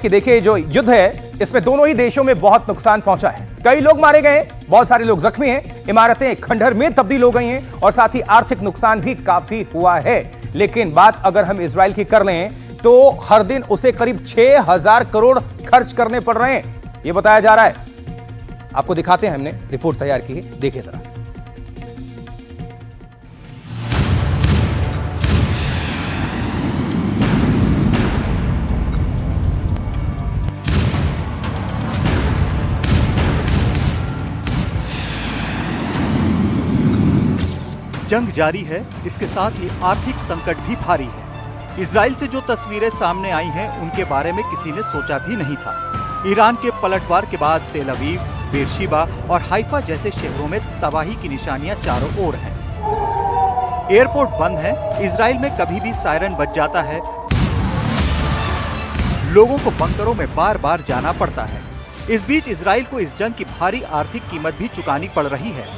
कि देखिए जो युद्ध है इसमें दोनों ही देशों में बहुत नुकसान पहुंचा है। कई लोग मारे गए, बहुत सारे लोग जख्मी हैं, इमारतें खंडहर में तब्दील हो गई हैं और साथ ही आर्थिक नुकसान भी काफी हुआ है। लेकिन बात अगर हम इजराइल की कर लें तो हर दिन उसे करीब 6000 करोड़ खर्च करने पड़ रहे हैं, यह बताया जा रहा है। आपको दिखाते हैं, हमने रिपोर्ट तैयार की है, देखिए जरा। जंग जारी है, इसके साथ ही आर्थिक संकट भी भारी है। इजराइल से जो तस्वीरें सामने आई हैं, उनके बारे में किसी ने सोचा भी नहीं था। ईरान के पलटवार के बाद तेल अवीव, बेरशिबा और हाइफा जैसे शहरों में तबाही की निशानियां चारों ओर हैं। एयरपोर्ट बंद है, इजराइल में कभी भी सायरन बज जाता है, लोगों को बंकरों में बार बार जाना पड़ता है। इस बीच इजराइल को इस जंग की भारी आर्थिक कीमत भी चुकानी पड़ रही है।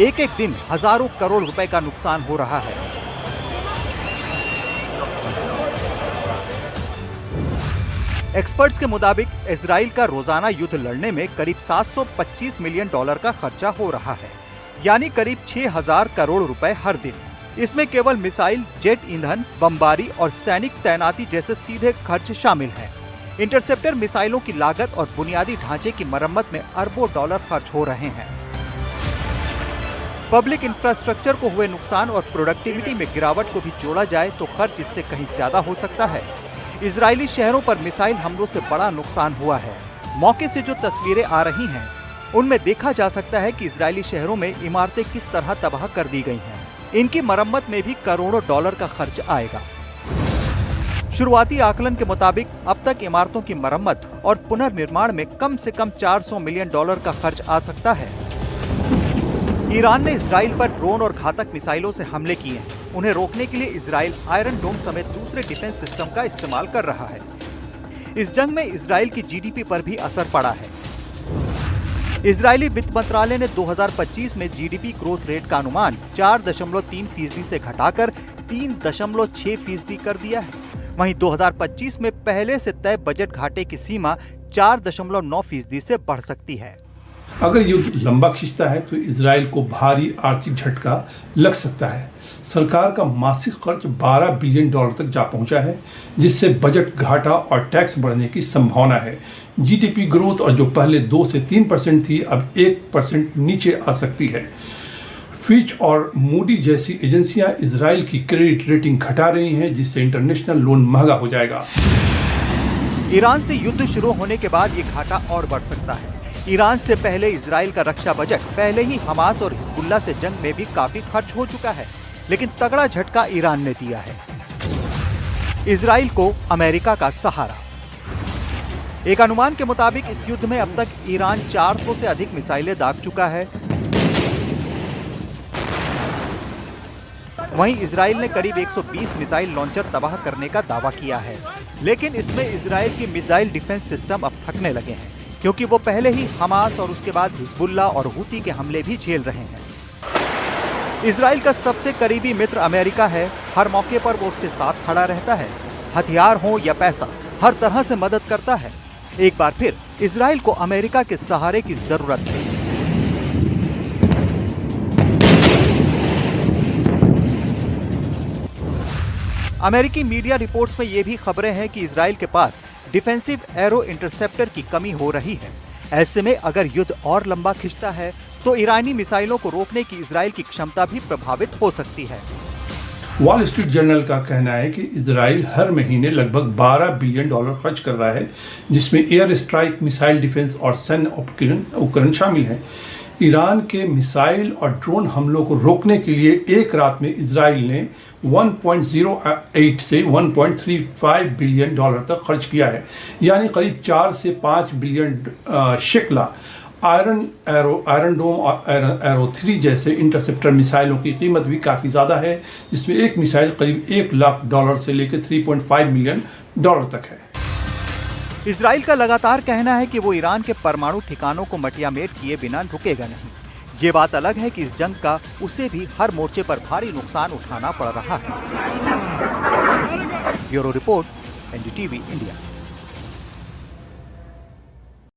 एक एक दिन हजारों करोड़ रुपए का नुकसान हो रहा है। एक्सपर्ट्स के मुताबिक इजराइल का रोजाना युद्ध लड़ने में करीब 725 मिलियन डॉलर का खर्चा हो रहा है, यानी करीब 6000 करोड़ रुपए हर दिन। इसमें केवल मिसाइल, जेट ईंधन, बमबारी और सैनिक तैनाती जैसे सीधे खर्च शामिल हैं। इंटरसेप्टर मिसाइलों की लागत और बुनियादी ढांचे की मरम्मत में अरबों डॉलर खर्च हो रहे हैं। पब्लिक इंफ्रास्ट्रक्चर को हुए नुकसान और प्रोडक्टिविटी में गिरावट को भी जोड़ा जाए तो खर्च इससे कहीं ज्यादा हो सकता है। इजरायली शहरों पर मिसाइल हमलों से बड़ा नुकसान हुआ है। मौके से जो तस्वीरें आ रही हैं, उनमें देखा जा सकता है कि इजरायली शहरों में इमारतें किस तरह तबाह कर दी गई हैं। इनकी मरम्मत में भी करोड़ों डॉलर का खर्च आएगा। शुरुआती आकलन के मुताबिक अब तक इमारतों की मरम्मत और पुनर्निर्माण में कम से कम 400 मिलियन डॉलर का खर्च आ सकता है। ईरान ने इजराइल पर ड्रोन और घातक मिसाइलों से हमले किए हैं। उन्हें रोकने के लिए इजराइल आयरन डोम समेत दूसरे डिफेंस सिस्टम का इस्तेमाल कर रहा है। इस जंग में इजराइल की जीडीपी पर भी असर पड़ा है। इजरायली वित्त मंत्रालय ने 2025 में जीडीपी ग्रोथ रेट का अनुमान 4.3% से घटाकर 3.6% कर दिया है। वहीं 2025 में पहले से तय बजट घाटे की सीमा 4.9% से बढ़ सकती है। अगर युद्ध लंबा खिंचता है तो इजराइल को भारी आर्थिक झटका लग सकता है। सरकार का मासिक खर्च 12 बिलियन डॉलर तक जा पहुंचा है, जिससे बजट घाटा और टैक्स बढ़ने की संभावना है। जीडीपी ग्रोथ और जो पहले 2 से 3% थी, अब 1% नीचे आ सकती है। फिच और मूडी जैसी एजेंसियां इजराइल की क्रेडिट रेटिंग घटा रही हैं, जिससे इंटरनेशनल लोन महंगा हो जाएगा। ईरान से युद्ध शुरू होने के बाद ये घाटा और बढ़ सकता है। ईरान से पहले इजराइल का रक्षा बजट पहले ही हमास और हिजबुल्लाह से जंग में भी काफी खर्च हो चुका है, लेकिन तगड़ा झटका ईरान ने दिया है। इजराइल को अमेरिका का सहारा। एक अनुमान के मुताबिक इस युद्ध में अब तक ईरान 400 से अधिक मिसाइलें दाग चुका है। वहीं इजराइल ने करीब 120 मिसाइल लॉन्चर तबाह करने का दावा किया है, लेकिन इसमें इजराइल की मिसाइल डिफेंस सिस्टम अब थकने लगे हैं, क्योंकि वो पहले ही हमास और उसके बाद हिजबुल्लाह और हुती के हमले भी झेल रहे हैं। इजराइल का सबसे करीबी मित्र अमेरिका है। हर मौके पर वो उसके साथ खड़ा रहता है। हथियार हो या पैसा, हर तरह से मदद करता है। एक बार फिर इजराइल को अमेरिका के सहारे की जरूरत है। अमेरिकी मीडिया रिपोर्ट्स में ये भी खबरें हैं कि इजराइल के पास डिफेंसिव एरो इंटरसेप्टर की कमी हो रही है। ऐसे में अगर युद्ध और लंबा खिंचता है तो ईरानी मिसाइलों को रोकने की इजराइल की क्षमता भी प्रभावित हो सकती है। वॉल स्ट्रीट जर्नल का कहना है कि इजराइल हर महीने लगभग 12 बिलियन डॉलर खर्च कर रहा है, जिसमें एयर स्ट्राइक, मिसाइल डिफेंस और सैन्य उपकरण शामिल हैं। ईरान के मिसाइल और ड्रोन हमलों को रोकने के लिए एक रात में इजराइल ने 1.08 से 1.35 बिलियन डॉलर तक खर्च किया है, यानी करीब 4 से 5 बिलियन शेकला। आयरन डोम और एरो 3 जैसे इंटरसेप्टर मिसाइलों की कीमत भी काफ़ी ज़्यादा है, जिसमें एक मिसाइल करीब $1 लाख से लेकर 3.5 मिलियन डॉलर तक है। इजराइल का लगातार कहना है कि वो ईरान के परमाणु ठिकानों को मटियामेट किए बिना रुकेगा नहीं। ये बात अलग है कि इस जंग का उसे भी हर मोर्चे पर भारी नुकसान उठाना पड़ रहा है। Bureau report, NDTV India.